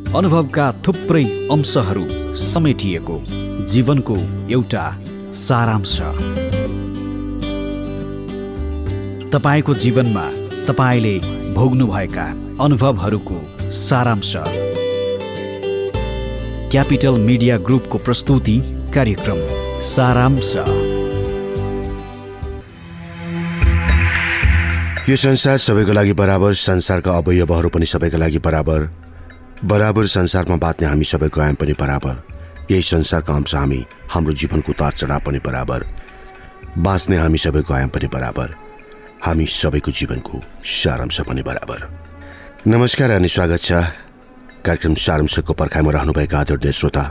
अनुभवका थुप्रै अंशहरू समेटिएको जीवनको एउटा सारांश। तपाईको जीवनमा तपाईले भोग्नुभएका अनुभवहरूको सारांश। क्यापिटल मिडिया ग्रुपको प्रस्तुति कार्यक्रम सारांश। यो संसार सबैको लागि बराबर, संसारका अवयवहरू पनि सबैका लागि बराबर, बराबर संसारमा बाँच्ने हामी सबैको आयाम पनि बराबर, यही संसारका अंश हामी, हाम्रो जीवनको उतार चढाव पनि बराबर, बाँच्ने हामी सबैको आयाम पनि बराबर, हामी सबैको जीवनको सारांश पनि बराबर। नमस्कार अनि स्वागत छ कार्यक्रम सारांशको पर्खाइमा रहनुभएका आदरणीय श्रोता।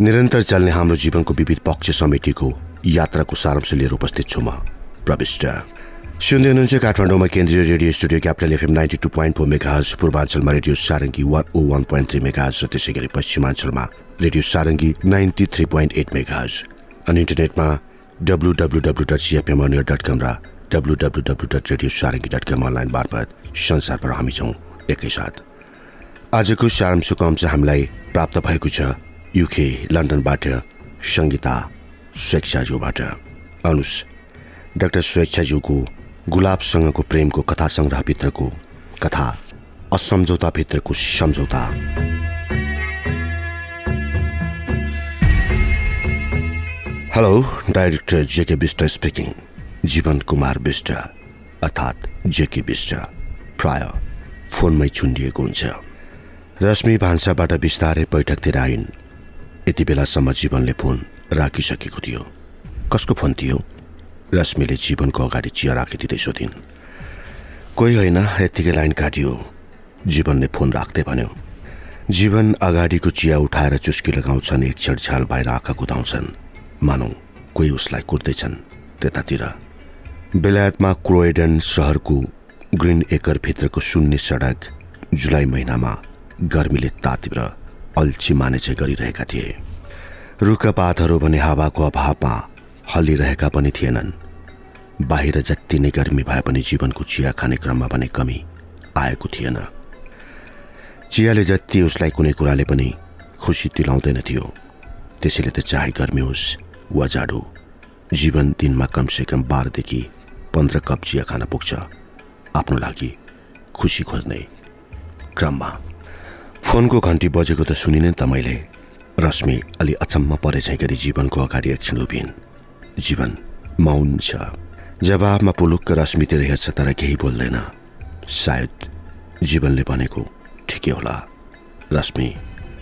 निरन्तर चल्ने हाम्रो जीवनको विविध पक्ष समेटिएको यात्राको सारांश लिएर उपस्थित छु म प्रविष्ट। सुन्दै हुनुहुन्छ काठमाडौँमा केन्द्रीय radio studio capital FM 92.4 megahertz, पूर्वाञ्चलमा रेडियो सारङ्गी 101.3 मेगाहर्ज र त्यसै गरी पश्चिमाञ्चलमा रेडियो सारङ्गी 93.8 मेगाहर्ज अनि इन्टरनेटमा www.cfmonier.com र www.radiosarangi.com अनलाइन मार्फत संसारभर हामी छौँ एकैसाथ। आजको सारांशको अंश हामीलाई प्राप्त भएको छ युके लन्डनबाट सङ्गीता स्वेच्छाज्यूबाट। आउनुहोस् डाक्टर स्वेच्छाज्यूको गुलाबसँगको प्रेमको कथा सङ्ग्रहभित्रको कथा असम्झौताभित्रको सम्झौता। हेलो, डाइरेक्टर जेके बिष्ट स्पिकिङ। जीवन कुमार बिष्ट अर्थात् जेके बिष्ट प्राय फोनमै छुन्डिएको हुन्छ। रश्मि भान्साबाट बिस्तारै बैठकतिर आइन्। यति बेलासम्म जीवनले फोन राखिसकेको थियो। कसको फोन थियो? रश्मिले जीवनको अगाडि चिया राखिदिँदै सोधिन्। कोही होइन, यत्तिकै लाइन काटियो। जीवनले फोन राख्दै भन्यो। जीवन अगाडिको चिया उठाएर चुस्की लगाउँछन्, एक क्षण छाल बाहिर आँखा कुदाउँछन्, मानौ कोही उसलाई कुर्दैछन्। त्यतातिर बेलायतमा क्रोयडन शहरको ग्रिन एकरभित्रको शून्य सडक जुलाई महिनामा गर्मीले तातीव्र अल्छी मानेझै गरिरहेका थिए। रुखपातहरू भने हावाको अभावमा हल्लिरहेका पनि थिएनन्। बाहिर जति नै गर्मी भए पनि जीवनको चिया खाने क्रममा भने कमी आएको थिएन। चियाले जति उसलाई कुनै कुराले पनि खुसी दिलाउँदैन थियो, त्यसैले त चाहे गर्मी होस् वा जाडो, जीवन दिनमा कमसेकम 12देखि 15 कप चिया खान पुग्छ आफ्नो लागि खुसी खोज्ने क्रममा। फोनको घन्टी बजेको त सुनिने त मैले। रश्मि अलि अचम्म परेझै गरी जीवनको अगाडि एकछिन उभिन्। जीवन मौन छ। जवाबमा पुलुक्क रश्मितिर हेर्छ तर केही बोल्दैन। सायद जीवनले भनेको ठिकै होला, रश्मि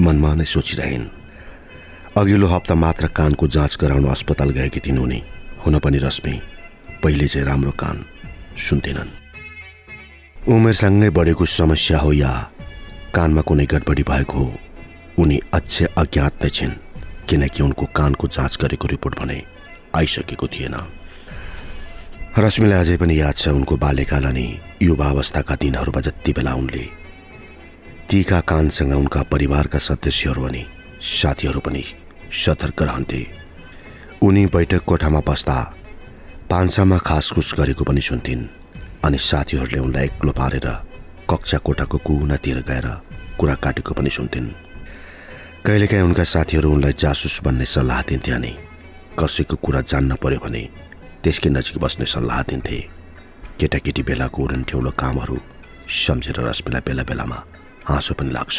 मनमा नै सोचिरहन्। अघिल्लो हप्ता मात्र कानको जाँच गराउन अस्पताल गएकी थिइन् उनी। हुन पनि रश्मि पहिले चाहिँ राम्रो कान सुन्दैनन्। उमेरसँगै बढेको समस्या हो या कानमा कुनै गडबडी भएको हो, उनी अझै अज्ञात नै छिन्, किनकि उनको कानको जाँच गरेको रिपोर्ट भने आइसकेको थिएन। रश्मिलाई अझै पनि याद छ उनको बाल्यकाल अनि युवावस्थाका दिनहरूमा जति बेला उनले तीका कानसँग उनका परिवारका सदस्यहरू अनि साथीहरू पनि सतर्क रहन्थे। उनी बैठक कोठामा बस्दा भान्सामा खासखुस गरेको पनि सुन्थिन् अनि साथीहरूले उनलाई एक्लो पारेर कक्षा कोठाको कुनातिर गएर कुरा काटेको पनि सुन्थिन्। कहिलेकाहीँ उनका साथीहरू उनलाई जासुस बन्ने सल्लाह दिन्थे अनि कसैको कुरा जान्न पर्यो भने त्यसकै नजिक बस्ने सल्लाह दिन्थे। केटाकेटी बेलाको उडनठेउलो कामहरू सम्झेर रश्मिलाई बेला बेलामा हाँसो पनि लाग्छ।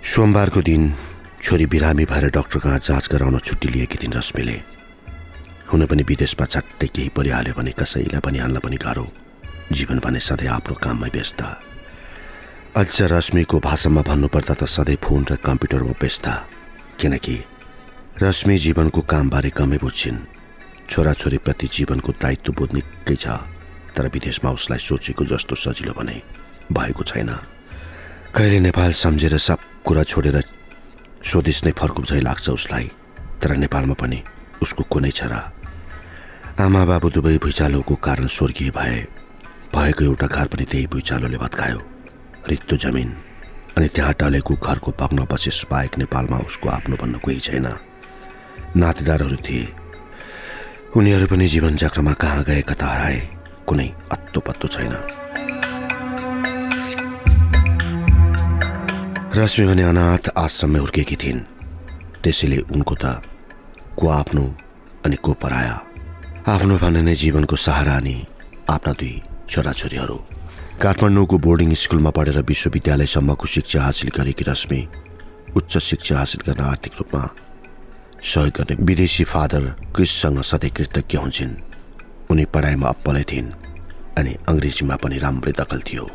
सोमबारको दिन छोरी बिरामी भएर डाक्टर कहाँ जाँच गराउन छुट्टी लिएकी थिइन् रश्मिले। हुन पनि विदेशमा झट्टै केही परिहाल्यो भने कसैलाई पनि हाल्न पनि गाह्रो। जीवन भने सधैँ आफ्नो काममै व्यस्त। अझ रश्मिको भाषामा भन्नुपर्दा त सधैँ फोन र कम्प्युटरमा व्यस्त, किनकि रश्मि जीवनको कामबारे कमै बुझ्छिन्। छोराछोरीप्रति जीवनको दायित्व बोध निकै छ, तर विदेशमा उसलाई सोचेको जस्तो सजिलो भने भएको छैन। कहिले नेपाल सम्झेर सब कुरा छोडेर स्वदेश नै फर्कौँ झै लाग्छ उसलाई, तर नेपालमा पनि उसको कुनै छोरा आमा बाबु दुवै भुइँचालोको कारण स्वर्गीय भएको एउटा घर पनि त्यही भुइँचालोले भत्कायो। रित्तो जमिन अनि त्यहाँ टलेको घरको भग्न बसेस बाहेक नेपालमा उसको आफ्नो भन्न कोही छैन। नातेदारहरू थिए, उनीहरू पनि जीवन चक्रमा कहाँ गए कता हराए कुनै अत्तो पत्तो छैन। रश्मि भने अनाथ आश्रममा हुर्केकी थिइन्। त्यसैले उनको त को आफ्नो अनि को पराया। आफ्नो भने नै जीवनको सहारा अनि आफ्ना 2 छोराछोरीहरू। काठमाडौँको बोर्डिङ स्कुलमा पढेर विश्वविद्यालयसम्मको शिक्षा हासिल गरेकी रश्मि उच्च शिक्षा हासिल गर्न आर्थिक रूपमा सहयोग गर्ने विदेशी फादर क्रिससँग सधैँ कृतज्ञ हुन्छन्। उनी पढाइमा अप्पलै थिइन् अनि अङ्ग्रेजीमा पनि राम्रै दखल थियो।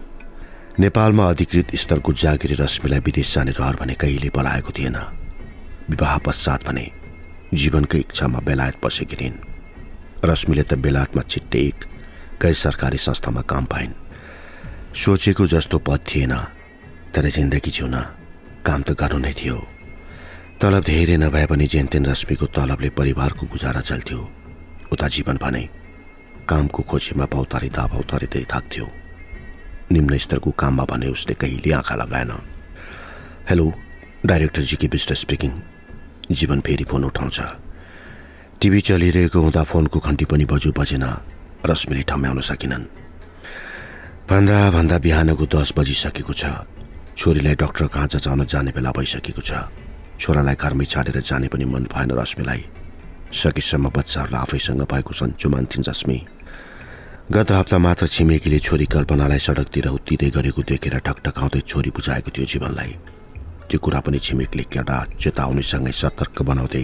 नेपालमा अधिकृत स्तरको जागिरी रश्मिलाई विदेश जाने रहर भने कहिले पलाएको थिएन। विवाह पश्चात भने जीवनकै इच्छामा बेलायत बसेकी थिइन्। रश्मिले त बेलायतमा छिट्टै एक गैर सरकारी संस्थामा काम पाइन्। सोचेको जस्तो पद थिएन, तर जिन्दगी जिउन काम त गर्नु नै थियो। तलब धेरै नभए पनि जेनतेन रश्मिको तलबले परिवारको गुजारा चल्थ्यो। उता जीवन भने कामको खोजीमा भौतारिँदै थाक्थ्यो। निम्न स्तरको काममा भने उसले कहिले आँखा लगाएन। Hello, director GK Bisht speaking. जीवन फेरि फोन उठाउँछ। टिभी चलिरहेको हुँदा फोनको घन्टी पनि बजेन। रश्मिले ठम्याउन सकिनन्। भन्दा बिहानको 10 बजिसकेको छ। छोरीलाई डाक्टर कहाँ जान जाने बेला भइसकेको छ। छोरालाई घरमै छाडेर जाने पनि मन भएन रश्मिलाई। सकेसम्म बच्चाहरूलाई आफैसँग भएको सन्चो मान्थिन् रश्मि। गत हप्ता मात्र छिमेकीले छोरी कल्पनालाई सडकतिर उत्तिँदै गरेको देखेर ठकठकाउँदै छोरी बुझाएको थियो जीवनलाई। त्यो कुरा पनि छिमेकीले केटा चेताउनेसँगै सतर्क बनाउँदै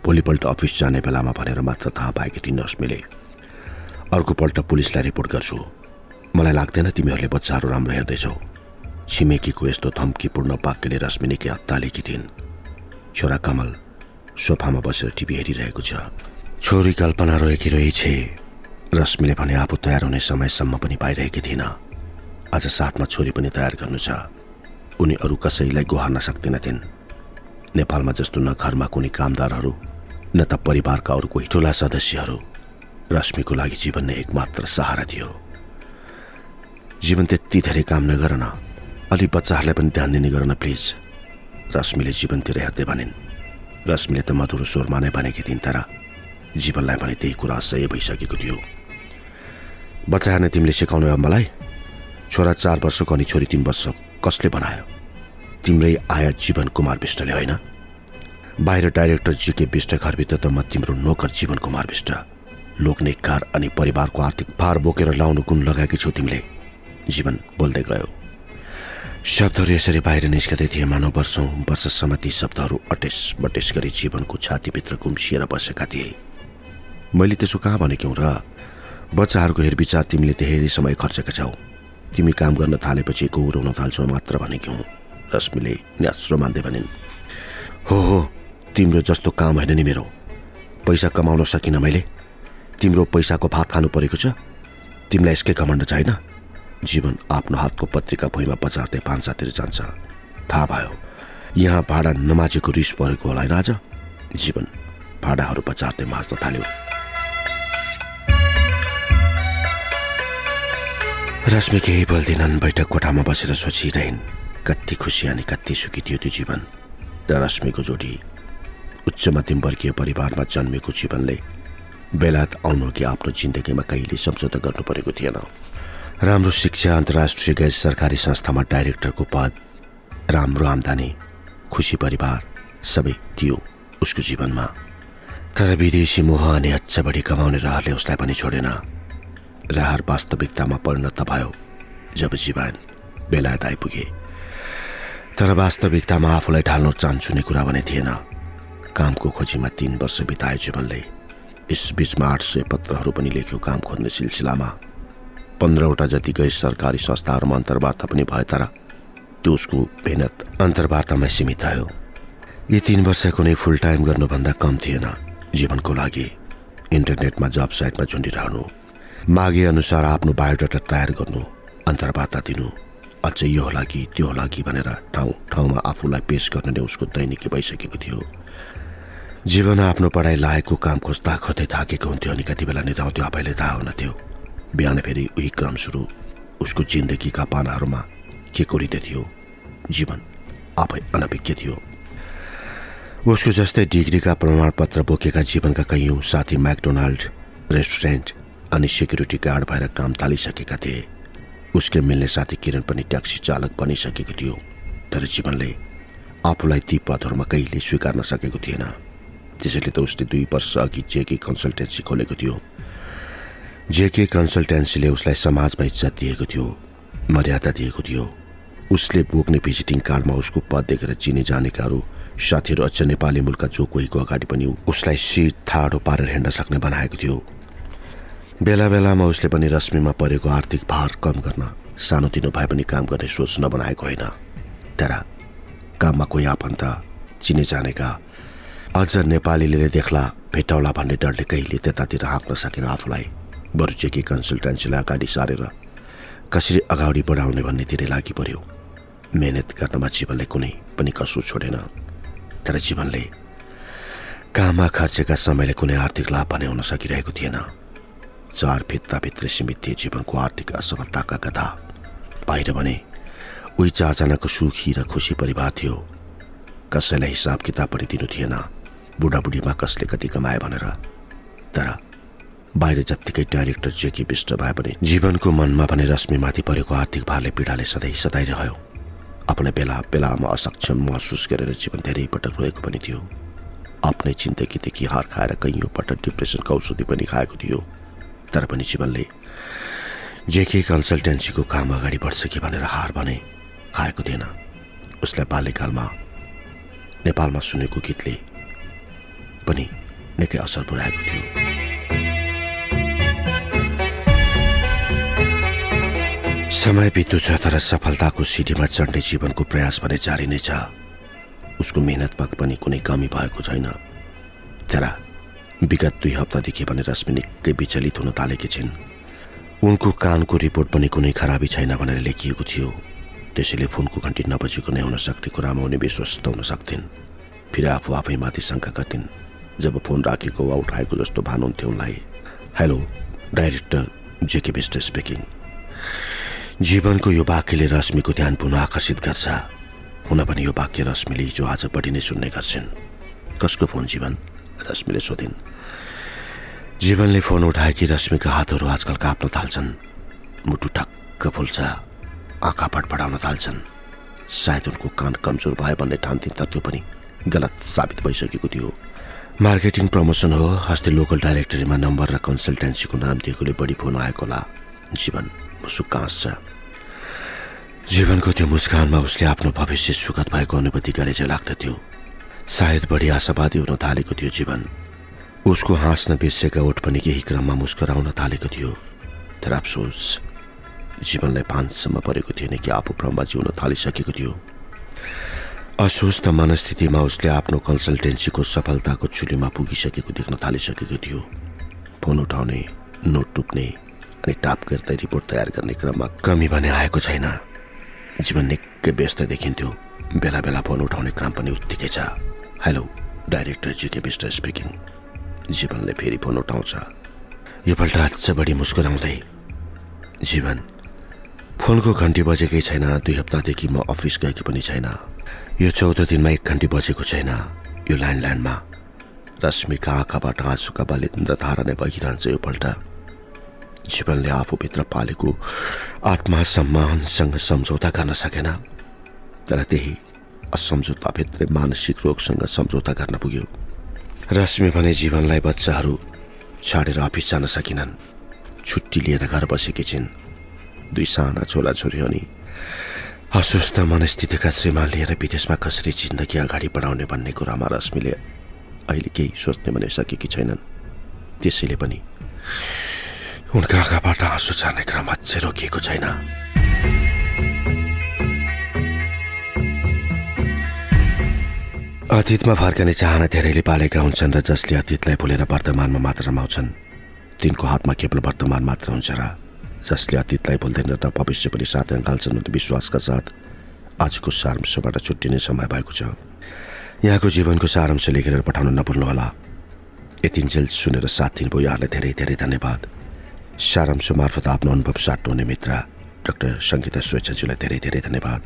भोलिपल्ट अफिस जाने बेलामा भनेर मात्र थाहा पाएकी थिइन् रश्मिले। अर्कोपल्ट पुलिसलाई रिपोर्ट गर्छु। मलाई लाग्दैन तिमीहरूले बच्चाहरू राम्रो हेर्दैछौ। छिमेकीको यस्तो धम्कीपूर्ण वाक्यले रश्मि निकै अत्तालेकी थिइन्। छोरा कमल सोफामा बसेर टिभी हेरिरहेको छ। छोरी कल्पना रोएकी रहेछे। रश्मिले भने आफू तयार हुने समयसम्म पनि पाइरहेकी थिइन। आज साथमा छोरी पनि तयार गर्नु छ। उनी अरू कसैलाई गुहार्न सक्दिनथिन्। नेपालमा जस्तो न घरमा कुनै कामदारहरू न त परिवारका अरू कोही ठुला सदस्यहरू। रश्मिको लागि जीवन नै एकमात्र सहारा थियो। जीवन त्यति धेरै काम नगर न, अलि बच्चाहरूलाई पनि ध्यान दिने गर न प्लिज, रश्मिले जीवनतिर हेर्दै भनिन्। रश्मिले त मधुरो स्वरमा नै भनेकी थिइन्, तर जीवनलाई भने त्यही कुरा असह्य भइसकेको थियो। बच्चा हेर्ने तिमीले सिकाउनु हो मलाई? छोरा 4 वर्षको अनि छोरी 3 वर्ष कसले बनायो? तिम्रै आया जीवन कुमार बिष्टले होइन? बाहिर डाइरेक्टर जीके बिष्ट, घरभित्र त म तिम्रो नोकर जीवन कुमार बिष्ट। लोकनेकार अनि परिवारको आर्थिक भार बोकेर लाउनु गुण लगाएकी छौ तिमीले। जीवन बोल्दै गयो। शब्दहरू यसरी बाहिर निस्कदै थिए मानव वर्षसम्म ती शब्दहरू अटेस बटेस गरी जीवनको छातीभित्र गुम्सिएर बसेका थिए। मैले त्यसो कहाँ भनेकी हुँ र? बच्चाहरूको हेरविचार तिमीले धेरै समय खर्चेका छौ। तिमी काम गर्न थालेपछि गौरउन थाल्छौ मात्र भनेकी हुँ, रश्मिले न्यास्रो मान्दै भनिन्। हो, तिम्रो जस्तो काम होइन नि मेरो। पैसा कमाउन सकिनँ मैले। तिम्रो पैसाको भात खानु परेको छ। तिमीलाई यसकै घमण्ड छैन? जीवन आफ्नो हातको पत्रिका भुइँमा बचार्दै भान्सातिर जान्छ। थाहा भयो यहाँ भाडा नमाजेको रिस परेको होला होइन आज? जीवन भाडाहरू बचार्दै माझ्न थाल्यो। रश्मि केही बोल्दिनन्। बैठक कोठामा बसेर सोचिरहन्। कति खुसी अनि कति सुखी थियो त्यो जीवन र रश्मिको जोडी। उच्च मध्यम वर्गीय परिवारमा जन्मेको जीवनले बेलायत आउनु कि आफ्नो जिन्दगीमा कहिले सम्झौता गर्नु परेको थिएन। राम्रो शिक्षा, अन्तर्राष्ट्रिय गैर सरकारी संस्थामा डाइरेक्टरको पद, राम्रो आम्दानी, खुसी परिवार सबै थियो उसको जीवनमा। तर विदेशी मोह अनि अझ बढी कमाउने रहरले उसलाई पनि छोडेन। रहर वास्तविकतामा परिणत भयो जब जीवन बेलायत आइपुगे। तर वास्तविकतामा आफूलाई ढाल्न चाहन्छुने कुरा भने थिएन। कामको खोजीमा 3 वर्ष बिताए जीवनले। यस बीचमा 800 पत्रहरू पनि लेख्यो काम खोज्ने सिलसिलामा। 15वटा जति गैर सरकारी संस्थाहरूमा अन्तर्वार्ता पनि भए, तर त्यो उसको मेहनत अन्तर्वार्तामै सीमित रह्यो। यी 3 वर्ष कुनै फुल टाइम गर्नुभन्दा कम थिएन जीवनको लागि। इन्टरनेटमा जब साइटमा झुन्डिरहनु, मागे अनुसार आफ्नो बायोडाटा तयार गर्नु, अन्तर्वार्ता दिनु, अझै यो होला कि त्यो होला कि भनेर ठाउँमा आफूलाई पेश गर्ने नै उसको दैनिकी भइसकेको थियो। जीवन आफ्नो पढाइ लागेको काम खोज्दा खोज्दै थाकेको हुन्थ्यो अनि कति बेला निदाउँथ्यो आफैले थाहा हुन्थ्यो। बिहान फेरि उही क्रम सुरु। उसको जिन्दगीका पानाहरूमा के कोरिँदै थियो? जीवन आफै अनभिज्ञ थियो। उसको जस्तै डिग्रीका प्रमाणपत्र बोकेका जीवनका कैयौँ साथी म्याकडोनाल्ड, रेस्टुरेन्ट अनि सेक्युरिटी गार्ड भएर काम थालिसकेका थिए। उसले मिल्ने साथी किरण पनि ट्याक्सी चालक बनिसकेको थियो। तर जीवनले आफूलाई ती पदहरूमा कहिले स्वीकार्न सकेको थिएन। त्यसैले त उसले 2 वर्ष अघि जेके कन्सल्टेन्सी खोलेको थियो। जेके कन्सल्टेन्सीले उसलाई समाजमा इज्जत दिएको थियो, मर्यादा दिएको थियो। उसले बोक्ने भिजिटिङ कार्डमा उसको पद देखेर चिने जानेकाहरू साथीहरू अझ नेपाली मुलुकका जो कोहीको अगाडि पनि उसलाई सिट ठाडो पारेर हिँड्न सक्ने बनाएको थियो। बेला बेलामा उसले पनि रश्मिमा परेको आर्थिक भार कम गर्न सानोतिनो भए पनि काम गर्ने सोच नबनाएको होइन। तर काममा कोही आफन्त चिने जानेका अझ नेपालीले देख्ला भेटाउला भन्ने डरले कहिले त्यतातिर हाँक्न सकेन आफूलाई। बरु जेके कन्सल्टेन्सीलाई अगाडि सारेर कसरी अगाडि बढाउने भन्नेतिर लागि पर्यो। मेहनत गर्नमा जीवनले कुनै पनि कसुर छोडेन। तर जीवनले काममा खर्चेका समयले कुनै आर्थिक लाभ भने हुन सकिरहेको थिएन। 4 भित्ताभित्रै सीमित थिए जीवनको आर्थिक असफलताका कथा। बाहिर भने उही 4 जनाको सुखी र खुसी परिवार थियो। कसैलाई हिसाब किताब पनि दिनु थिएन बुढाबुढीमा कसले कति कमाए भनेर। तर बाहिर जत्तिकै डाइरेक्टर जेके विष्ट भए पनि जीवनको मनमा भने रश्मिमाथि परेको आर्थिक भारले पीडाले सधैँ सताइरह्यो। आफूलाई बेला बेलामा असक्षम महसुस गरेर जीवन धेरै पटक रोएको पनि थियो। आफ्नै जिन्दगीदेखि हार खाएर कैयौँ पटक डिप्रेसनको औषधि पनि खाएको थियो। तर पनि जीवनले जेके कन्सल्टेन्सीको काम अगाडि बढ्छ कि भनेर हार भने खाएको थिएन। उसलाई बाल्यकालमा नेपालमा सुनेको गीतले पनि निकै असर पुर्याएको थियो। समय बित्दछ तर सफलताको सिडीमा चढ्ने जीवनको प्रयास भने जारी नै छ। उसको मेहनतमा पनि कुनै कमी भएको छैन। तर विगत 2 हप्तादेखि भने रश्मि निकै विचलित हुन थालेकी छिन्। उनको कानको रिपोर्ट पनि कुनै खराबी छैन भनेर लेखिएको थियो। त्यसैले फोनको घन्टी नबजेको नै हुन सक्ने कुरामा उनी विश्वस्त हुन सक्थिन्। फेरि आफू आफैमाथि शङ्का गर्थिन् जब फोन राखेको वा उठाएको जस्तो भान हुन्थ्यो उनलाई। हेलो, डाइरेक्टर जेके विष्ट स्पिकिङ। जीवनको यो वाक्यले रश्मिको ध्यान पुनः आकर्षित गर्छ। हुन पनि यो वाक्य रश्मिले हिजो आज बढी नै सुन्ने गर्छन्। कसको फोन जीवन? रश्मिले सोधिन्। जीवनले फोन उठाएकी रश्मिका हातहरू आजकल काप्न थाल्छन्। मुटु ठक्क फुल्छ, आँखा फडफडाउन थाल्छन्। सायद उनको कान कमजोर भयो भन्ने ठान्थिन्, तर त्यो पनि गलत साबित भइसकेको थियो। मार्केटिङ प्रमोसन हो, अस्ति लोकल डाइरेक्टरीमा नम्बर र कन्सल्टेन्सीको नाम दिएकोले बढी फोन आएको होला। जीवन मुसुक्क हाँस्छ। जीवनको त्यो मुस्कानमा उसले आफ्नो भविष्य सुखद भएको अनुभूति गरे चाहिँ लाग्दथ्यो। सायद बढी आशावादी हुन थालेको थियो जीवन। उसको हाँस्न बिर्सेका ओठ पनि केही क्रममा मुस्कुराउन थालेको थियो। तर अफसोस जीवनलाई भानसम्म परेको थिएन कि आफू भ्रममा जिउन थालिसकेको थियो। अस्वस्थ मनस्थितिमा उसले आफ्नो कन्सल्टेन्सीको सफलताको चुलीमा पुगिसकेको देख्न थालिसकेको थियो। फोन उठाउने, नोट टुक्ने अनि टाप गर्दै रिपोर्ट तयार गर्ने क्रममा कमी भने आएको छैन। जीवन निकै व्यस्त देखिन्थ्यो। बेला बेला फोन उठाउने क्रम पनि उत्तिकै छ। हेलो, डाइरेक्टर जेके विष्ट स्पिकिङ। जीवनले फेरि फोन उठाउँछ, योपल्ट अझ बढी मुस्कुराउँदै। जीवन, फोनको घन्टी बजेकै छैन। 2 हप्तादेखि म अफिस गएकी पनि छैन। यो 14 दिनमा 1 घन्टी बजेको छैन। यो ल्यान्डलाइनमा रश्मिका आँखाबाट आँसुका बलिन्द्र धारा नै बगिरहन्छ। योपल्ट जीवनले आफूभित्र पालेको आत्मसम्मानसँग सम्झौता गर्न सकेन। तर त्यही असम्झौताभित्रै मानसिक रोगसँग सम्झौता गर्न पुग्यो। रश्मि भने जीवनलाई बच्चाहरू छाडेर अफिस जान सकिनन्। छुट्टी लिएर घर बसेकी छिन्। 2 साना छोराछोरी अनि अस्वस्थ मनस्थितिका श्रीमान लिएर विदेशमा कसरी जिन्दगी अगाडि बढाउने भन्ने कुरामा रश्मिले अहिले केही सोच्ने भने सकेकी छैनन्। त्यसैले पनि उनका आँखाबाट आँसु छर्ने क्रम अझै रोकिएको छैन। अतीतमा फर्कने चाहना धेरैले पालेका हुन्छन् र जसले अतीतलाई भुलेर वर्तमानमा मात्र रमाउँछन् तिनको हातमा केवल वर्तमान मात्र हुन्छ र जसले अतीतलाई भुल्दैन र भविष्य पनि साथ अँगाल्छन् र विश्वासका साथ आजको सारांशबाट छुट्टिने समय भएको छ। यहाँको जीवनको सारांश लेखेर पठाउन नभुल्नुहोला। यतिन्जेल सुनेर साथ दिनुभयो यहाँलाई धेरै धेरै धन्यवाद। सारांश मार्फत आफ्नो अनुभव साट्नुहुने मित्र डाक्टर सङ्गीता स्वेच्छाजीलाई धेरै धेरै धन्यवाद।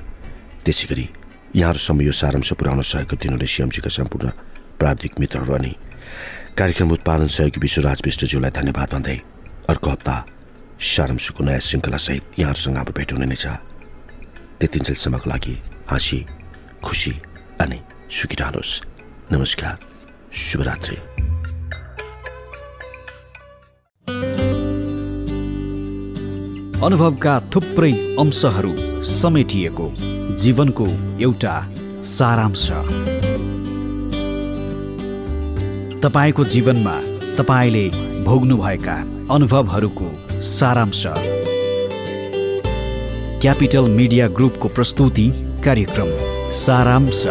त्यसै गरी यहाँहरूसम्म यो सारांश पुर्याउन सहयोग दिनुहुने सिएमजीका सम्पूर्ण प्राविधिक मित्रहरू अनि कार्यक्रम उत्पादन सहयोगी विश्वराज विष्टज्यूलाई धन्यवाद भन्दै अर्को हप्ता सारांशको नयाँ श्रृङ्खलासहित यहाँहरूसँग अब भेट हुने नै छ। त्यतिन्जेलसम्मको लागि हाँसी खुसी अनि सुखी रहनुहोस्। नमस्कार, शुभरात्रि। अनुभवका थुप्रै अंशहरू समेटिएको जीवनको एउटा सारांश। तपाईको जीवनमा तपाईले भोग्नुभएका अनुभवहरूको सारांश। क्यापिटल मिडिया ग्रुपको प्रस्तुति कार्यक्रम सारांश।